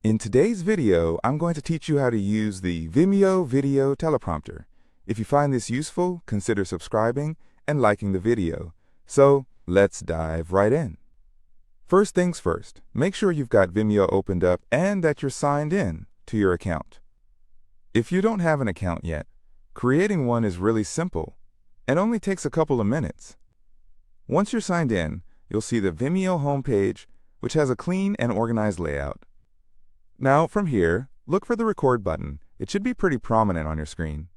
In today's video, I'm going to teach you how to use the Vimeo Video Teleprompter. If you find this useful, consider subscribing and liking the video. So, let's dive right in. First things first, make sure you've got Vimeo opened up and that you're signed in to your account. If you don't have an account yet, creating one is really simple and only takes a couple of minutes. Once you're signed in, you'll see the Vimeo homepage, which has a clean and organized layout. Now, from here, look for the record button. It should be pretty prominent on your screen.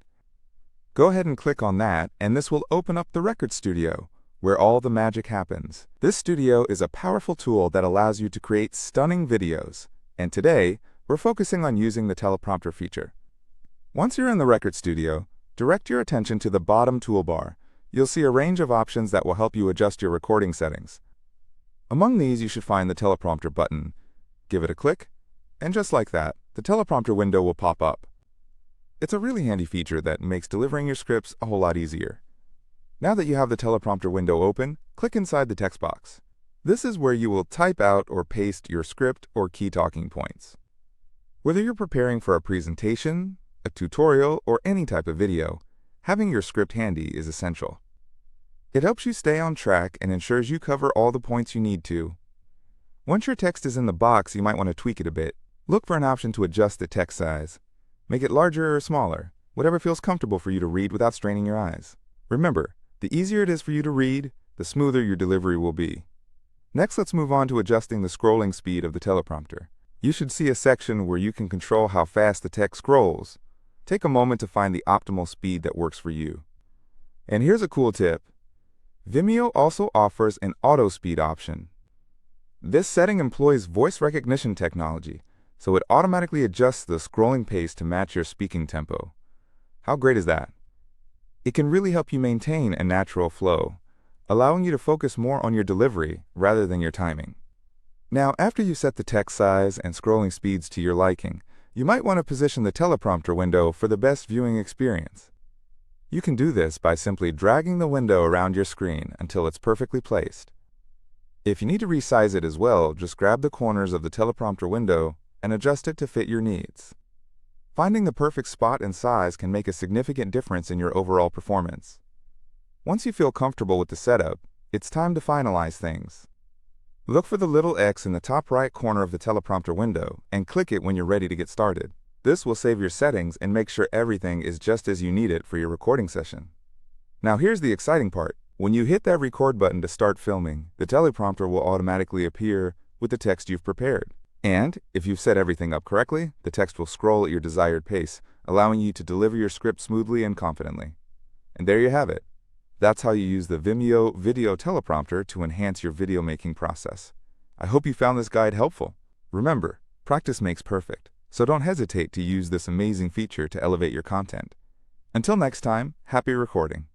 Go ahead and click on that, and this will open up the Record Studio, where all the magic happens. This studio is a powerful tool that allows you to create stunning videos, and today, we're focusing on using the teleprompter feature. Once you're in the Record Studio, direct your attention to the bottom toolbar. You'll see a range of options that will help you adjust your recording settings. Among these, you should find the teleprompter button. Give it a click, and just like that, the teleprompter window will pop up. It's a really handy feature that makes delivering your scripts a whole lot easier. Now that you have the teleprompter window open, click inside the text box. This is where you will type out or paste your script or key talking points. Whether you're preparing for a presentation, a tutorial, or any type of video, having your script handy is essential. It helps you stay on track and ensures you cover all the points you need to. Once your text is in the box, you might want to tweak it a bit. Look for an option to adjust the text size. Make it larger or smaller, whatever feels comfortable for you to read without straining your eyes. Remember, the easier it is for you to read, the smoother your delivery will be. Next, let's move on to adjusting the scrolling speed of the teleprompter. You should see a section where you can control how fast the text scrolls. Take a moment to find the optimal speed that works for you. And here's a cool tip. Vimeo also offers an auto speed option. This setting employs voice recognition technology, so it automatically adjusts the scrolling pace to match your speaking tempo. How great is that? It can really help you maintain a natural flow, allowing you to focus more on your delivery rather than your timing. Now, after you set the text size and scrolling speeds to your liking, you might want to position the teleprompter window for the best viewing experience. You can do this by simply dragging the window around your screen until it's perfectly placed. If you need to resize it as well, just grab the corners of the teleprompter window and adjust it to fit your needs. Finding the perfect spot and size can make a significant difference in your overall performance. Once you feel comfortable with the setup, it's time to finalize things. Look for the little X in the top right corner of the teleprompter window and click it when you're ready to get started. This will save your settings and make sure everything is just as you need it for your recording session. Now here's the exciting part. When you hit that record button to start filming, the teleprompter will automatically appear with the text you've prepared. And, if you've set everything up correctly, the text will scroll at your desired pace, allowing you to deliver your script smoothly and confidently. And there you have it. That's how you use the Vimeo Video Teleprompter to enhance your video making process. I hope you found this guide helpful. Remember, practice makes perfect, so don't hesitate to use this amazing feature to elevate your content. Until next time, happy recording.